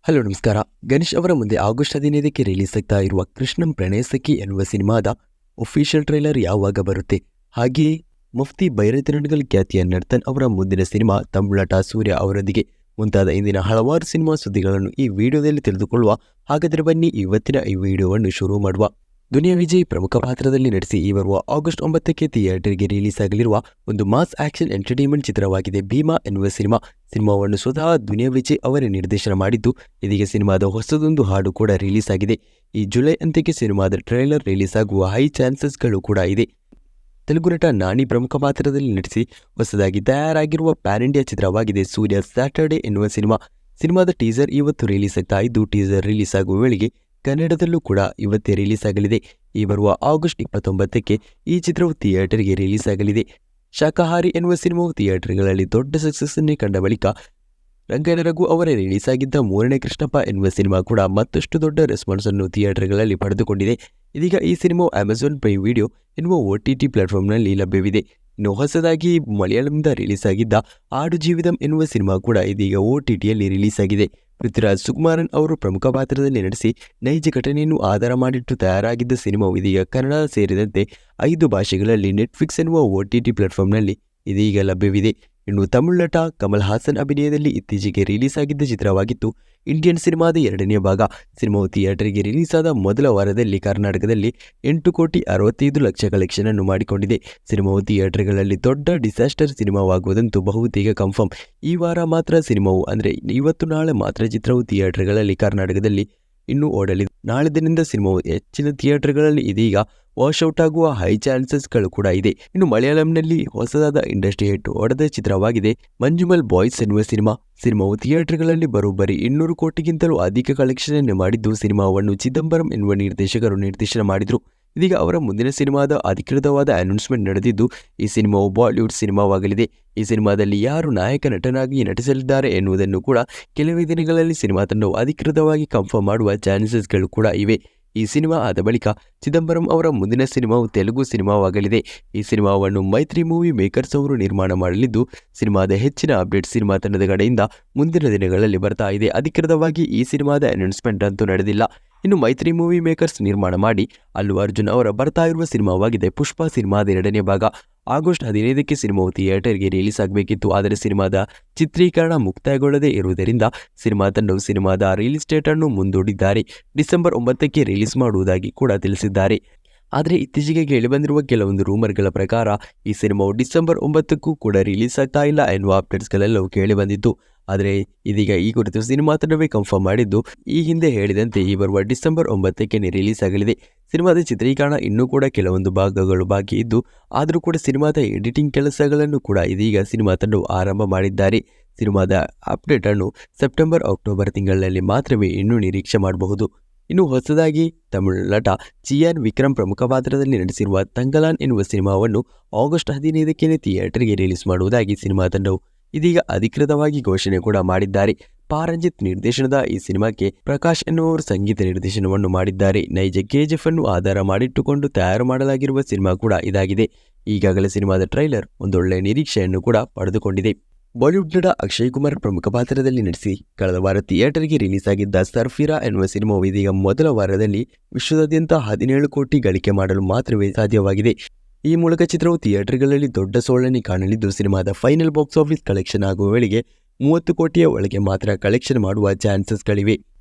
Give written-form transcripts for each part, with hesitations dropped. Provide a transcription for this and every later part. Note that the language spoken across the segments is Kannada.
ಹಲೋ ನಮಸ್ಕಾರ. ಗಣೇಶ್ ಅವರ ಮುಂದೆ ಆಗಸ್ಟ್ 15ಕ್ಕೆ ರಿಲೀಸ್ ಆಗ್ತಾ ಇರುವ ಕೃಷ್ಣಂ ಪ್ರಣಯ ಸಖಿ ಎನ್ನುವ ಸಿನಿಮಾದ ಒಫಿಷಿಯಲ್ ಟ್ರೈಲರ್ ಯಾವಾಗ ಬರುತ್ತೆ? ಹಾಗೆಯೇ ಮುಫ್ತಿ ಬೈರತಿರಣಗಲ್ ಖ್ಯಾತಿಯ ನರ್ತನ್ ಅವರ ಮುಂದಿನ ಸಿನಿಮಾ ತಮಿಳಟ ಸೂರ್ಯ ಅವರೊಂದಿಗೆ ಮುಂತಾದ ಇಂದಿನ ಹಲವಾರು ಸಿನಿಮಾ ಸುದ್ದಿಗಳನ್ನು ಈ ವಿಡಿಯೋದಲ್ಲಿ ತಿಳಿದುಕೊಳ್ಳುವ. ಹಾಗಾದರೆ ಬನ್ನಿ ಇವತ್ತಿನ ಈ ವಿಡಿಯೋವನ್ನು ಶುರು ಮಾಡುವ. ದುನಿಯಾ ವಿಜಯ್ ಪ್ರಮುಖ ಪಾತ್ರದಲ್ಲಿ ನಟಿಸಿ ಈ ಬರುವ ಆಗಸ್ಟ್ 9ಕ್ಕೆ ಥಿಯೇಟರ್ಗೆ ರಿಲೀಸ್ ಆಗಲಿರುವ ಒಂದು ಮಾಸ್ ಆಕ್ಷನ್ ಎಂಟರ್ಟೈನ್ಮೆಂಟ್ ಚಿತ್ರವಾಗಿದೆ ಭೀಮಾ ಎನ್ನುವ ಸಿನಿಮಾವನ್ನು ಸ್ವತಃ ದುನಿಯಾ ವಿಜಯ್ ಅವರೇ ನಿರ್ದೇಶನ ಮಾಡಿದ್ದು, ಇದೀಗ ಸಿನಿಮಾದ ಹೊಸದೊಂದು ಹಾಡು ಕೂಡ ರಿಲೀಸ್ ಆಗಿದೆ. ಈ ಜುಲೈ ಅಂತ್ಯಕ್ಕೆ ಸಿನಿಮಾದ ಟ್ರೈಲರ್ ರಿಲೀಸ್ ಆಗುವ ಹೈ ಚಾನ್ಸಸ್ಗಳು ಕೂಡ ಇದೆ. ತೆಲುಗು ನಟ ನಾನಿ ಪ್ರಮುಖ ಪಾತ್ರದಲ್ಲಿ ನಟಿಸಿ ಹೊಸದಾಗಿ ತಯಾರಾಗಿರುವ ಪ್ಯಾನ್ ಇಂಡಿಯಾ ಚಿತ್ರವಾಗಿದೆ ಸೂರ್ಯ ಸ್ಯಾಟರ್ಡೆ ಎನ್ನುವ ಸಿನಿಮಾದ ಟೀಸರ್ ಇವತ್ತು ರಿಲೀಸ್ ಆಗ್ತಾ ಇದ್ದು, ಟೀಸರ್ ರಿಲೀಸ್ ಆಗುವ ವೇಳೆಗೆ ಕನ್ನಡದಲ್ಲೂ ಕೂಡ ಇವತ್ತೇ ರಿಲೀಸ್ ಆಗಲಿದೆ. ಈ ಬರುವ ಆಗಸ್ಟ್ 29ಕ್ಕೆ ಈ ಚಿತ್ರವು ಥಿಯೇಟರ್ಗೆ ರಿಲೀಸ್ ಆಗಲಿದೆ. ಶಾಕಾಹಾರಿ ಎನ್ನುವ ಸಿನಿಮಾವು ಥಿಯೇಟರ್ಗಳಲ್ಲಿ ದೊಡ್ಡ ಸಕ್ಸಸ್ ಅನ್ನೇ ಕಂಡ ಬಳಿಕ ರಂಗಾಯಣ ರಘು ಅವರೇ ರಿಲೀಸ್ ಆಗಿದ್ದ ಮೂರನೇ ಕೃಷ್ಣಪ್ಪ ಎನ್ನುವ ಸಿನಿಮಾ ಕೂಡ ಮತ್ತಷ್ಟು ದೊಡ್ಡ ರೆಸ್ಪಾನ್ಸ್ ಅನ್ನು ಥಿಯೇಟರ್ಗಳಲ್ಲಿ ಪಡೆದುಕೊಂಡಿದೆ. ಇದೀಗ ಈ ಸಿನಿಮಾವು ಅಮೆಜಾನ್ ಪ್ರೈಮ್ ವಿಡಿಯೋ ಎನ್ನುವ OTT ಪ್ಲಾಟ್ಫಾರ್ಮ್ನಲ್ಲಿ ಲಭ್ಯವಿದೆ. ಇನ್ನು ಹೊಸದಾಗಿ ಮಲಯಾಳಂನಿಂದ ರಿಲೀಸ್ ಆಗಿದ್ದ ಆಡು ಜೀವಿತಂ ಎನ್ನುವ ಸಿನಿಮಾ ಕೂಡ ಇದೀಗ OTTಯಲ್ಲಿ ರಿಲೀಸ್ ಆಗಿದೆ. ಪೃಥ್ವಿರಾಜ್ ಸುಕುಮಾರನ್ ಅವರು ಪ್ರಮುಖ ಪಾತ್ರದಲ್ಲಿ ನಟಿಸಿ ನೈಜ ಘಟನೆಯನ್ನು ಆಧಾರ ಮಾಡಿಟ್ಟು ತಯಾರಾಗಿದ್ದ ಸಿನಿಮಾವು ಇದೀಗ ಕನ್ನಡ ಸೇರಿದಂತೆ 5 ಭಾಷೆಗಳಲ್ಲಿ ನೆಟ್ಫ್ಲಿಕ್ಸ್ ಎನ್ನುವ OTT ಪ್ಲಾಟ್ಫಾರ್ಮ್ನಲ್ಲಿ ಇದೀಗ ಲಭ್ಯವಿದೆ. ಇನ್ನು ತಮಿಳು ನಟ ಕಮಲ್ ಹಾಸನ್ ಅಭಿನಯದಲ್ಲಿ ಇತ್ತೀಚೆಗೆ ರಿಲೀಸ್ ಆಗಿದ್ದ ಚಿತ್ರವಾಗಿತ್ತು ಇಂಡಿಯನ್ ಸಿನಿಮಾದ 2ನೇ ಭಾಗ. ಸಿನಿಮಾವು ಥಿಯೇಟರ್ಗೆ ರಿಲೀಸ್ ಆದ ಮೊದಲ ವಾರದಲ್ಲಿ ಕರ್ನಾಟಕದಲ್ಲಿ 8,65,00,000 ಕಲೆಕ್ಷನ್ ಅನ್ನು ಮಾಡಿಕೊಂಡಿದೆ. ಸಿನಿಮಾವು ಥಿಯೇಟರ್ಗಳಲ್ಲಿ ದೊಡ್ಡ ಡಿಸಾಸ್ಟರ್ ಸಿನಿಮಾವಾಗುವುದಂತೂ ಬಹುತೇಕ ಕನ್ಫರ್ಮ್. ಈ ವಾರ ಮಾತ್ರ ಸಿನಿಮಾವು ಅಂದರೆ ಇವತ್ತು ನಾಳೆ ಮಾತ್ರ ಚಿತ್ರವು ಥಿಯೇಟರ್ಗಳಲ್ಲಿ ಕರ್ನಾಟಕದಲ್ಲಿ ಇನ್ನೂ ಓಡಲಿದೆ. ನಾಳೆ ದಿನದಿಂದ ಸಿನಿಮಾವು ಹೆಚ್ಚಿನ ಥಿಯೇಟರ್ಗಳಲ್ಲಿ ಇದೀಗ ವಾಶ್ಔಟ್ ಆಗುವ ಹೈ ಚಾನ್ಸಸ್ಗಳು ಕೂಡ ಇದೆ. ಇನ್ನು ಮಲಯಾಳಂನಲ್ಲಿ ಹೊಸದಾದ ಇಂಡಸ್ಟ್ರಿ ಹಿಟ್ ಹೊಡೆದ ಚಿತ್ರವಾಗಿದೆ ಮಂಜುಮಲ್ ಬಾಯ್ಸ್ ಎನ್ನುವ ಸಿನಿಮಾವು ಥಿಯೇಟರ್ಗಳಲ್ಲಿ ಬರೋಬ್ಬರಿ 200 ಕೋಟಿಗಿಂತಲೂ ಅಧಿಕ ಕಲೆಕ್ಷನ್ ಅನ್ನು ಮಾಡಿದ್ದು, ಸಿನಿಮಾವನ್ನು ಚಿದಂಬರಂ ಎನ್ನುವ ನಿರ್ದೇಶಕರು ನಿರ್ದೇಶನ ಮಾಡಿದರು. ಇದೀಗ ಅವರ ಮುಂದಿನ ಸಿನಿಮಾದ ಅಧಿಕೃತವಾದ ಅನೌನ್ಸ್ಮೆಂಟ್ ನಡೆದಿದ್ದು, ಈ ಸಿನಿಮಾವು ಬಾಲಿವುಡ್ ಸಿನಿಮಾವಾಗಲಿದೆ. ಈ ಸಿನಿಮಾದಲ್ಲಿ ಯಾರು ನಾಯಕ ನಟನಾಗಿ ನಟಿಸಲಿದ್ದಾರೆ ಎನ್ನುವುದನ್ನು ಕೂಡ ಕೆಲವೇ ದಿನಗಳಲ್ಲಿ ಸಿನಿಮಾ ತಂಡವು ಅಧಿಕೃತವಾಗಿ ಕನ್ಫರ್ಮ್ ಮಾಡುವ ಚಾನ್ಸಸ್ಗಳು ಕೂಡ ಇವೆ. ಈ ಸಿನಿಮಾ ಆದ ಬಳಿಕ ಚಿದಂಬರಂ ಅವರ ಮುಂದಿನ ಸಿನಿಮಾವು ತೆಲುಗು ಸಿನಿಮಾವಾಗಲಿದೆ. ಈ ಸಿನಿಮಾವನ್ನು ಮೈತ್ರಿ ಮೂವಿ ಮೇಕರ್ಸ್ ಅವರು ನಿರ್ಮಾಣ ಮಾಡಲಿದ್ದು, ಸಿನಿಮಾದ ಹೆಚ್ಚಿನ ಅಪ್ಡೇಟ್ ಸಿನಿಮಾ ತಂಡದ ಕಡೆಯಿಂದ ಮುಂದಿನ ದಿನಗಳಲ್ಲಿ ಬರ್ತಾ ಇದೆ. ಅಧಿಕೃತವಾಗಿ ಈ ಸಿನಿಮಾದ ಅನೌನ್ಸ್ಮೆಂಟ್ ಅಂತೂ ನಡೆದಿಲ್ಲ. ಇನ್ನು ಮೈತ್ರಿ ಮೂವಿ ಮೇಕರ್ಸ್ ನಿರ್ಮಾಣ ಮಾಡಿ ಅಲ್ಲು ಅರ್ಜುನ್ ಅವರ ಬರ್ತಾ ಇರುವ ಸಿನಿಮಾವಾಗಿದೆ ಪುಷ್ಪ ಸಿನಿಮಾದ 2ನೇ ಭಾಗ. ಆಗಸ್ಟ್ 15ಕ್ಕೆ ಸಿನಿಮಾವು ಥಿಯೇಟರ್ಗೆ ರಿಲೀಸ್ ಆಗಬೇಕಿತ್ತು, ಆದರೆ ಸಿನಿಮಾದ ಚಿತ್ರೀಕರಣ ಮುಕ್ತಾಯಗೊಳ್ಳದೇ ಇರುವುದರಿಂದ ಸಿನಿಮಾ ತಂಡವು ಸಿನಿಮಾದ ರಿಲೀಸ್ ಡೇಟ್ ಅನ್ನು ಮುಂದೂಡಿದ್ದಾರೆ. ಡಿಸೆಂಬರ್ 9ಕ್ಕೆ ರಿಲೀಸ್ ಮಾಡುವುದಾಗಿ ಕೂಡ ತಿಳಿಸಿದ್ದಾರೆ. ಆದರೆ ಇತ್ತೀಚೆಗೆ ಕೇಳಿಬಂದಿರುವ ಕೆಲವೊಂದು ರೂಮರ್ಗಳ ಪ್ರಕಾರ ಈ ಸಿನಿಮಾವು ಡಿಸೆಂಬರ್ 9ಕ್ಕೂ ಕೂಡ ರಿಲೀಸ್ ಆಗ್ತಾ ಇಲ್ಲ ಎನ್ನುವ ಅಪ್ಡೇಟ್ಸ್ಗಳೆಲ್ಲವೂ ಕೇಳಿಬಂದಿತ್ತು. ಆದರೆ ಇದೀಗ ಈ ಕುರಿತು ಸಿನಿಮಾ ತಂಡವೇ ಕನ್ಫರ್ಮ್ ಮಾಡಿದ್ದು, ಈ ಹಿಂದೆ ಹೇಳಿದಂತೆ ಈ ಬರುವ ಡಿಸೆಂಬರ್ 9ಕ್ಕೆ ರಿಲೀಸ್ ಆಗಲಿದೆ. ಸಿನಿಮಾದ ಚಿತ್ರೀಕರಣ ಇನ್ನೂ ಕೂಡ ಕೆಲವೊಂದು ಭಾಗಗಳು ಬಾಕಿ ಇದ್ದು, ಆದರೂ ಕೂಡ ಸಿನಿಮಾದ ಎಡಿಟಿಂಗ್ ಕೆಲಸಗಳನ್ನು ಕೂಡ ಇದೀಗ ಸಿನಿಮಾ ತಂಡವು ಆರಂಭ ಮಾಡಿದ್ದಾರೆ. ಸಿನಿಮಾದ ಅಪ್ಡೇಟ್ ಅನ್ನು ಸೆಪ್ಟೆಂಬರ್ ಅಕ್ಟೋಬರ್ ತಿಂಗಳಲ್ಲಿ ಮಾತ್ರವೇ ಇನ್ನೂ ನಿರೀಕ್ಷೆ ಮಾಡಬಹುದು. ಇನ್ನು ಹೊಸದಾಗಿ ತಮಿಳು ನಟ ಚಿಯಾನ್ ವಿಕ್ರಮ್ ಪ್ರಮುಖ ಪಾತ್ರದಲ್ಲಿ ನಟಿಸಿರುವ ತಂಗಲಾನ್ ಎನ್ನುವ ಸಿನಿಮಾವನ್ನು ಆಗಸ್ಟ್ 15ಕ್ಕೆ ಥಿಯೇಟರ್ಗೆ ರಿಲೀಸ್ ಮಾಡುವುದಾಗಿ ಸಿನಿಮಾ ತಂಡವು ಇದೀಗ ಅಧಿಕೃತವಾಗಿ ಘೋಷಣೆ ಕೂಡ ಮಾಡಿದ್ದಾರೆ. ಪಾರಂಜಿತ್ ನಿರ್ದೇಶನದ ಈ ಸಿನಿಮಾಕ್ಕೆ ಪ್ರಕಾಶ್ ಎನ್ನುವರು ಸಂಗೀತ ನಿರ್ದೇಶನವನ್ನು ಮಾಡಿದ್ದಾರೆ. ನೈಜ KGF ಅನ್ನು ಆಧಾರ ಮಾಡಿಟ್ಟುಕೊಂಡು ತಯಾರು ಮಾಡಲಾಗಿರುವ ಸಿನಿಮಾ ಕೂಡ ಇದಾಗಿದೆ. ಈಗಾಗಲೇ ಸಿನಿಮಾದ ಟ್ರೈಲರ್ ಒಂದೊಳ್ಳೆಯ ನಿರೀಕ್ಷೆಯನ್ನು ಕೂಡ ಪಡೆದುಕೊಂಡಿದೆ. ಬಾಲಿವುಡ್ ನಟ ಅಕ್ಷಯ್ ಕುಮಾರ್ ಪ್ರಮುಖ ಪಾತ್ರದಲ್ಲಿ ನಟಿಸಿ ಕಳೆದ ವಾರ ಥಿಯೇಟರ್ಗೆ ರಿಲೀಸ್ ಆಗಿದ್ದ ಸರ್ಫಿರಾ ಎನ್ನುವ ಸಿನಿಮಾವು ಇದೀಗ ಮೊದಲ ವಾರದಲ್ಲಿ ವಿಶ್ವದಾದ್ಯಂತ 17 ಕೋಟಿ ಗಳಿಕೆ ಮಾಡಲು ಮಾತ್ರವೇ ಸಾಧ್ಯವಾಗಿದೆ. ಈ ಮೂಲಕ ಚಿತ್ರವು ಥಿಯೇಟರ್ಗಳಲ್ಲಿ ದೊಡ್ಡ ಸೋಲನ್ನು ಕಾಣಲಿದ್ದು, ಸಿನಿಮಾದ ಫೈನಲ್ ಬಾಕ್ಸ್ ಆಫೀಸ್ ಕಲೆಕ್ಷನ್ ಆಗುವ ವೇಳೆಗೆ 30 ಕೋಟಿಯ ಒಳಗೆ ಮಾತ್ರ ಕಲೆಕ್ಷನ್ ಮಾಡುವ ಚಾನ್ಸಸ್ಗಳಿವೆ.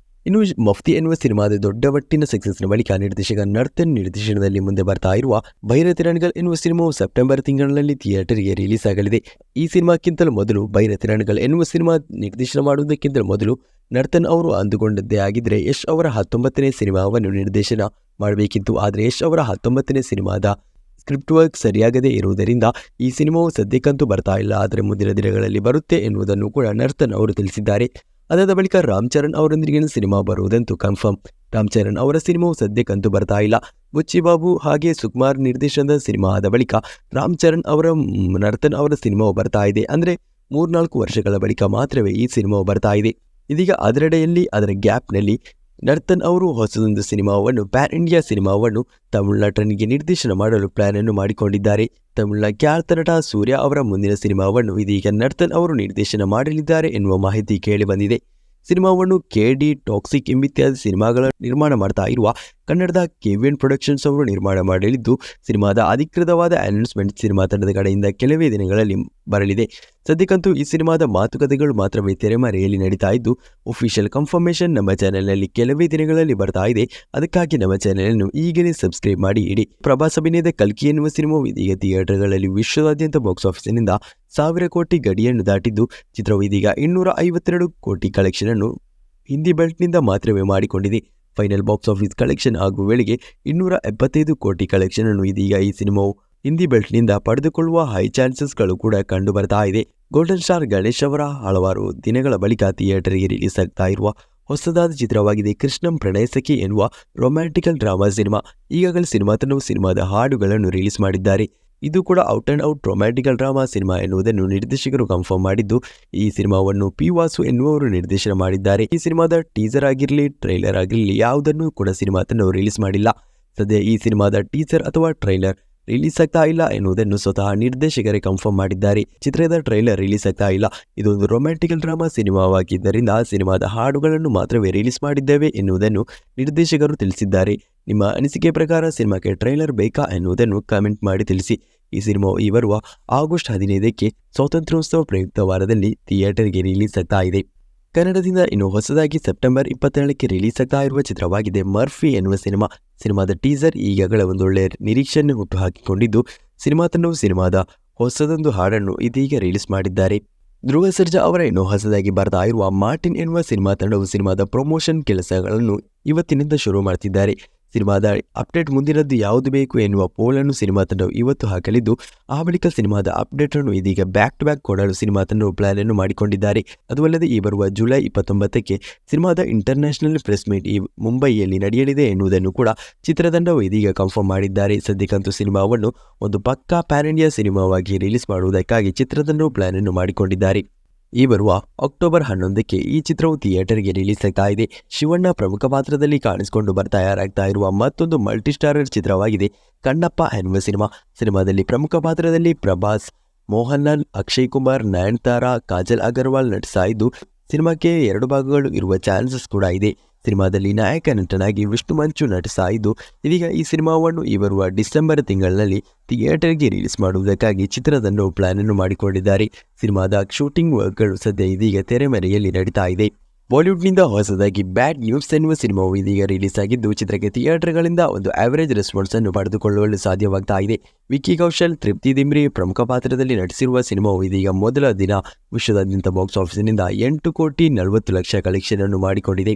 ಇನ್ನು ಮುಫ್ತಿ ಎನ್ನುವ ಸಿನಿಮಾದ ದೊಡ್ಡ ಮಟ್ಟಿನ ಸಕ್ಸಸ್ನ ಬಳಿಕ ನಿರ್ದೇಶಕ ನರ್ತನ್ ನಿರ್ದೇಶನದಲ್ಲಿ ಮುಂದೆ ಬರ್ತಾ ಇರುವ ಬೈರತಿರಣಗಲ್ ಎನ್ನುವ ಸಿನಿಮಾವು ಸೆಪ್ಟೆಂಬರ್ ತಿಂಗಳಲ್ಲಿ ಥಿಯೇಟರ್ಗೆ ರಿಲೀಸ್ ಆಗಲಿದೆ. ಈ ಸಿನಿಮಾಕ್ಕಿಂತಲೂ ಮೊದಲು ಬೈರತಿರಣಗಲ್ ಎನ್ನುವ ಸಿನಿಮಾ ನಿರ್ದೇಶನ ಮಾಡುವುದಕ್ಕಿಂತಲೂ ಮೊದಲು ನರ್ತನ್ ಅವರು ಅಂದುಕೊಂಡದ್ದೇ ಆಗಿದ್ದರೆ ಯಶ್ ಅವರ 19ನೇ ಸಿನಿಮಾವನ್ನು ನಿರ್ದೇಶನ ಮಾಡಬೇಕಿತ್ತು. ಆದರೆ ಯಶ್ ಅವರ 19ನೇ ಸಿನಿಮಾದ ಸ್ಕ್ರಿಪ್ಟ್ ವರ್ಕ್ ಸರಿಯಾಗದೇ ಇರುವುದರಿಂದ ಈ ಸಿನಿಮಾವು ಸದ್ಯಕ್ಕಂತೂ ಬರ್ತಾ ಇಲ್ಲ, ಆದರೆ ಮುಂದಿನ ದಿನಗಳಲ್ಲಿ ಬರುತ್ತೆ ಎನ್ನುವುದನ್ನು ಕೂಡ ನರ್ತನ್ ಅವರು ತಿಳಿಸಿದ್ದಾರೆ. ಅದಾದ ಬಳಿಕ ರಾಮ್ ಚರಣ್ ಅವರೊಂದಿಗಿನ ಸಿನಿಮಾ ಬರುವುದಂತೂ ಕನ್ಫರ್ಮ್. ರಾಮ್ ಚರಣ್ ಅವರ ಸಿನಿಮಾವು ಸದ್ಯಕ್ಕಂತೂ ಬರ್ತಾ ಇಲ್ಲ. ಬುಚ್ಚಿ ಬಾಬು ಹಾಗೆ ಸುಕುಮಾರ್ ನಿರ್ದೇಶನದ ಸಿನಿಮಾ ಆದ ಬಳಿಕ ರಾಮ್ ಚರಣ್ ಅವರ ನರ್ತನ್ ಅವರ ಸಿನಿಮಾವು ಬರ್ತಾ ಇದೆ. ಅಂದರೆ 3-4 ವರ್ಷಗಳ ಬಳಿಕ ಮಾತ್ರವೇ ಈ ಸಿನಿಮಾವು ಬರ್ತಾ ಇದೆ. ಇದೀಗ ಅದರೆಡೆಯಲ್ಲಿ ಅದರ ಗ್ಯಾಪ್ನಲ್ಲಿ ನರ್ತನ್ ಅವರು ಹೊಸದೊಂದು ಸಿನಿಮಾವನ್ನು ಪ್ಯಾನ್ ಇಂಡಿಯಾ ಸಿನಿಮಾವನ್ನು ತಮಿಳು ನಟನಿಗೆ ನಿರ್ದೇಶನ ಮಾಡಲು ಪ್ಲಾನ್ ಅನ್ನು ಮಾಡಿಕೊಂಡಿದ್ದಾರೆ. ತಮಿಳಿನ ಖ್ಯಾತ ನಟ ಸೂರ್ಯ ಅವರ ಮುಂದಿನ ಸಿನಿಮಾವನ್ನು ಇದೀಗ ನರ್ತನ್ ಅವರು ನಿರ್ದೇಶನ ಮಾಡಲಿದ್ದಾರೆ ಎನ್ನುವ ಮಾಹಿತಿ ಕೇಳಿಬಂದಿದೆ. ಸಿನಿಮಾವನ್ನು KD ಟಾಕ್ಸಿಕ್ ಎಂಬಿತ್ಯಾದಿ ಸಿನಿಮಾಗಳ ನಿರ್ಮಾಣ ಮಾಡ್ತಾ ಇರುವ ಕನ್ನಡದ KVN ಪ್ರೊಡಕ್ಷನ್ಸ್ ಅವರು ನಿರ್ಮಾಣ ಮಾಡಲಿದ್ದು, ಸಿನಿಮಾದ ಅಧಿಕೃತವಾದ ಅನೌನ್ಸ್ಮೆಂಟ್ ಸಿನಿಮಾ ತಂಡದ ಕಡೆಯಿಂದ ಕೆಲವೇ ದಿನಗಳಲ್ಲಿ ಬರಲಿದೆ. ಸದ್ಯಕ್ಕಂತೂ ಈ ಸಿನಿಮಾದ ಮಾತುಕತೆಗಳು ಮಾತ್ರವೇ ತೆರೆಮರೆಯಲ್ಲಿ ನಡೀತಾ ಇದ್ದು, ಒಫಿಷಿಯಲ್ ಕನ್ಫರ್ಮೇಷನ್ ನಮ್ಮ ಚಾನೆಲ್ನಲ್ಲಿ ಕೆಲವೇ ದಿನಗಳಲ್ಲಿ ಬರ್ತಾ ಇದೆ. ಅದಕ್ಕಾಗಿ ನಮ್ಮ ಚಾನೆಲ್ ಅನ್ನು ಈಗಲೇ ಸಬ್ಸ್ಕ್ರೈಬ್ ಮಾಡಿ ಇಡಿ. ಪ್ರಭಾಸ್ ಅಭಿನಯದ ಕಲ್ಕಿ ಎನ್ನುವ ಸಿನಿಮಾವು ಇದೀಗ ಥಿಯೇಟರ್ಗಳಲ್ಲಿ ವಿಶ್ವದಾದ್ಯಂತ ಬಾಕ್ಸ್ ಆಫೀಸಿನಿಂದ 1000 ಕೋಟಿ ಗಡಿಯನ್ನು ದಾಟಿದ್ದು, ಚಿತ್ರವು ಇದೀಗ 252 ಕೋಟಿ ಕಲೆಕ್ಷನ್ ಅನ್ನು ಹಿಂದಿ ಬೆಲ್ಟ್ನಿಂದ ಮಾತ್ರವೇ ಮಾಡಿಕೊಂಡಿದೆ. ಫೈನಲ್ ಬಾಕ್ಸ್ ಆಫೀಸ್ ಕಲೆಕ್ಷನ್ ಆಗುವ ವೇಳೆಗೆ 275 ಕೋಟಿ ಕಲೆಕ್ಷನ್ ಅನ್ನು ಇದೀಗ ಈ ಸಿನಿಮಾವು ಹಿಂದಿ ಬೆಲ್ಟ್ನಿಂದ ಪಡೆದುಕೊಳ್ಳುವ ಹೈ ಚಾನ್ಸಸ್ಗಳು ಕೂಡ ಕಂಡು ಬರ್ತಾ ಇದೆ. ಗೋಲ್ಡನ್ ಸ್ಟಾರ್ ಗಣೇಶ್ ಅವರ ಹಲವಾರು ದಿನಗಳ ಬಳಿಕ ಥಿಯೇಟರ್ಗೆ ರಿಲೀಸ್ ಆಗ್ತಾ ಇರುವ ಹೊಸದಾದ ಚಿತ್ರವಾಗಿದೆ ಕೃಷ್ಣಂ ಪ್ರಣಯಸಖಿ ಎನ್ನುವ ರೊಮ್ಯಾಂಟಿಕಲ್ ಡ್ರಾಮಾ ಸಿನಿಮಾ. ಈಗಾಗಲೇ ಸಿನಿಮಾ ತಂಡವು ಸಿನಿಮಾದ ಹಾಡುಗಳನ್ನು ರಿಲೀಸ್ ಮಾಡಿದ್ದಾರೆ. ಇದು ಕೂಡ out and out ರೊಮ್ಯಾಂಟಿಕಲ್ drama cinema ಎನ್ನುವುದನ್ನು ನಿರ್ದೇಶಕರು ಕನ್ಫರ್ಮ್ ಮಾಡಿದ್ದು, ಈ ಸಿನಿಮಾವನ್ನು P. ವಾಸು ಎನ್ನುವವರು ನಿರ್ದೇಶನ ಮಾಡಿದ್ದಾರೆ. ಈ ಸಿನಿಮಾದ ಟೀಸರ್ ಆಗಿರಲಿ, ಟ್ರೈಲರ್ ಆಗಿರಲಿ ಯಾವುದನ್ನು ಕೂಡ ಸಿನಿಮಾ ತಂಡವು ರಿಲೀಸ್ ಮಾಡಿಲ್ಲ. ಸದ್ಯ ಈ ಸಿನಿಮಾದ ಟೀಸರ್ ಅಥವಾ ಟ್ರೈಲರ್ ರಿಲೀಸ್ ಆಗ್ತಾ ಇಲ್ಲ ಎನ್ನುವುದನ್ನು ಸ್ವತಃ ನಿರ್ದೇಶಕರೇ ಕನ್ಫರ್ಮ್ ಮಾಡಿದ್ದಾರೆ. ಚಿತ್ರದ ಟ್ರೈಲರ್ ರಿಲೀಸ್ ಆಗ್ತಾ ಇಲ್ಲ. ಇದೊಂದು ರೊಮ್ಯಾಂಟಿಕಲ್ ಡ್ರಾಮಾ ಸಿನಿಮಾವಾಗಿದ್ದರಿಂದ ಸಿನಿಮಾದ ಹಾಡುಗಳನ್ನು ಮಾತ್ರವೇ ರಿಲೀಸ್ ಮಾಡಿದ್ದೇವೆ ಎನ್ನುವುದನ್ನು ನಿರ್ದೇಶಕರು ತಿಳಿಸಿದ್ದಾರೆ. ನಿಮ್ಮ ಅನಿಸಿಕೆ ಪ್ರಕಾರ ಸಿನಿಮಾಕ್ಕೆ ಟ್ರೈಲರ್ ಬೇಕಾ ಎನ್ನುವುದನ್ನು ಕಾಮೆಂಟ್ ಮಾಡಿ ತಿಳಿಸಿ. ಈ ಸಿನಿಮಾವು ಈ ಬರುವ ಆಗಸ್ಟ್ 15ಕ್ಕೆ ಸ್ವಾತಂತ್ರ್ಯೋತ್ಸವ ಪ್ರಯುಕ್ತ ವಾರದಲ್ಲಿ ಥಿಯೇಟರ್ಗೆ ರಿಲೀಸ್ ಆಗ್ತಾ ಇದೆ. ಕನ್ನಡದಿಂದ ಇನ್ನು ಹೊಸದಾಗಿ ಸೆಪ್ಟೆಂಬರ್ 27ಕ್ಕೆ ರಿಲೀಸ್ ಆಗ್ತಾ ಇರುವ ಚಿತ್ರವಾಗಿದೆ ಮರ್ಫಿ ಎನ್ನುವ ಸಿನಿಮಾ. ಸಿನಿಮಾದ ಟೀಸರ್ ಈಗಾಗಲೇ ಒಂದೊಳ್ಳೆಯ ನಿರೀಕ್ಷೆಯನ್ನು ಹುಟ್ಟುಹಾಕಿಕೊಂಡಿದ್ದು, ಸಿನಿಮಾ ತಂಡವು ಸಿನಿಮಾದ ಹೊಸದೊಂದು ಹಾಡನ್ನು ಇದೀಗ ರಿಲೀಸ್ ಮಾಡಿದ್ದಾರೆ. ಧ್ರುವ ಸರ್ಜಾ ಅವರ ಇನ್ನು ಹೊಸದಾಗಿ ಬರ್ತಾ ಇರುವ ಮಾರ್ಟಿನ್ ಎನ್ನುವ ಸಿನಿಮಾ ತಂಡವು ಸಿನಿಮಾದ ಪ್ರಮೋಷನ್ ಕೆಲಸಗಳನ್ನು ಇವತ್ತಿನಿಂದ ಶುರು ಮಾಡ್ತಿದ್ದಾರೆ. ಸಿನಿಮಾದ ಅಪ್ಡೇಟ್ ಮುಂದಿನದ್ದು ಯಾವುದು ಬೇಕು ಎನ್ನುವ ಪೋಲನ್ನು ಸಿನಿಮಾ ತಂಡವು ಇವತ್ತು ಹಾಕಲಿದ್ದು, ಆ ಬಳಿಕ ಸಿನಿಮಾದ ಅಪ್ಡೇಟ್ ಅನ್ನು ಇದೀಗ ಬ್ಯಾಕ್ ಟು ಬ್ಯಾಕ್ ಕೊಡಲು ಸಿನಿಮಾ ತಂಡವು ಪ್ಲಾನ್ ಅನ್ನು ಮಾಡಿಕೊಂಡಿದ್ದಾರೆ. ಅದು ಈ ಬರುವ ಜುಲೈ 29ಕ್ಕೆ ಸಿನಿಮಾದ ಇಂಟರ್ನ್ಯಾಷನಲ್ ಪ್ರೆಸ್ ಮೀಟ್ ಮುಂಬೈಯಲ್ಲಿ ನಡೆಯಲಿದೆ ಎನ್ನುವುದನ್ನು ಕೂಡ ಚಿತ್ರತಂಡವು ಇದೀಗ ಕನ್ಫರ್ಮ್ ಮಾಡಿದ್ದಾರೆ. ಸದ್ಯಕ್ಕಂತೂ ಸಿನಿಮಾವನ್ನು ಒಂದು ಪಕ್ಕಾ ಪ್ಯಾನ್ ಇಂಡಿಯಾ ಸಿನಿಮಾವಾಗಿ ರಿಲೀಸ್ ಮಾಡುವುದಕ್ಕಾಗಿ ಚಿತ್ರತಂಡವು ಪ್ಲಾನ್ ಅನ್ನು ಮಾಡಿಕೊಂಡಿದ್ದಾರೆ. ಈ ಬರುವ ಅಕ್ಟೋಬರ್ 11ಕ್ಕೆ ಈ ಚಿತ್ರವು ಥಿಯೇಟರ್ಗೆ ರಿಲೀಸ್ ಆಗ್ತಾ ಇದೆ. ಶಿವಣ್ಣ ಪ್ರಮುಖ ಪಾತ್ರದಲ್ಲಿ ಕಾಣಿಸಿಕೊಂಡು ತಯಾರಾಗ್ತಾ ಇರುವ ಮತ್ತೊಂದು ಮಲ್ಟಿಸ್ಟಾರರ್ ಚಿತ್ರವಾಗಿದೆ ಕಣ್ಣಪ್ಪ ಎನ್ನುವ ಸಿನಿಮಾ. ಸಿನಿಮಾದಲ್ಲಿ ಪ್ರಮುಖ ಪಾತ್ರದಲ್ಲಿ ಪ್ರಭಾಸ್, ಮೋಹನ್ಲಾಲ್, ಅಕ್ಷಯ್ ಕುಮಾರ್, ನಯನತಾರಾ, ಕಾಜಲ್ ಅಗರ್ವಾಲ್ ನಟಿಸ್ತಾ ಇದ್ದು, ಸಿನಿಮಾಕ್ಕೆ 2 ಭಾಗಗಳು ಇರುವ ಚಾನ್ಸಸ್ ಕೂಡ ಇದೆ. ಸಿನಿಮಾದಲ್ಲಿ ನಾಯಕ ನಟನಾಗಿ ವಿಷ್ಣು ಮಂಚು ನಟಿಸ್ತಾ ಇದ್ದು, ಇದೀಗ ಈ ಸಿನಿಮಾವನ್ನು ಈ ಬರುವ ಡಿಸೆಂಬರ್ ತಿಂಗಳಿನಲ್ಲಿ ಥಿಯೇಟರ್ಗೆ ರಿಲೀಸ್ ಮಾಡುವುದಕ್ಕಾಗಿ ಚಿತ್ರತಂಡವು ಪ್ಲಾನ್ ಅನ್ನು ಮಾಡಿಕೊಂಡಿದ್ದಾರೆ. ಸಿನಿಮಾದ ಶೂಟಿಂಗ್ ವರ್ಕ್ಗಳು ಸದ್ಯ ಇದೀಗ ತೆರೆಮರೆಯಲ್ಲಿ ನಡೀತಾ ಇದೆ. ಬಾಲಿವುಡ್ನಿಂದ ಹೊಸದಾಗಿ ಬ್ಯಾಡ್ ನ್ಯೂಸ್ ಎನ್ನುವ ಸಿನಿಮಾವು ಇದೀಗ ರಿಲೀಸ್ ಆಗಿದ್ದು, ಚಿತ್ರಕ್ಕೆ ಥಿಯೇಟರ್ಗಳಿಂದ ಒಂದು ಆವರೇಜ್ ರೆಸ್ಪಾನ್ಸ್ ಅನ್ನು ಪಡೆದುಕೊಳ್ಳಲು ಸಾಧ್ಯವಾಗ್ತಾ ಇದೆ. ವಿಕ್ಕಿ ಕೌಶಲ್, ತೃಪ್ತಿ ದಿಮ್ರಿ ಪ್ರಮುಖ ಪಾತ್ರದಲ್ಲಿ ನಟಿಸಿರುವ ಸಿನಿಮಾವು ಇದೀಗ ಮೊದಲ ದಿನ ವಿಶ್ವದಾದ್ಯಂತ ಬಾಕ್ಸ್ ಆಫೀಸಿನಿಂದ 8 ಕೋಟಿ 40 ಲಕ್ಷ ಕಲೆಕ್ಷನ್ ಅನ್ನು ಮಾಡಿಕೊಂಡಿದೆ.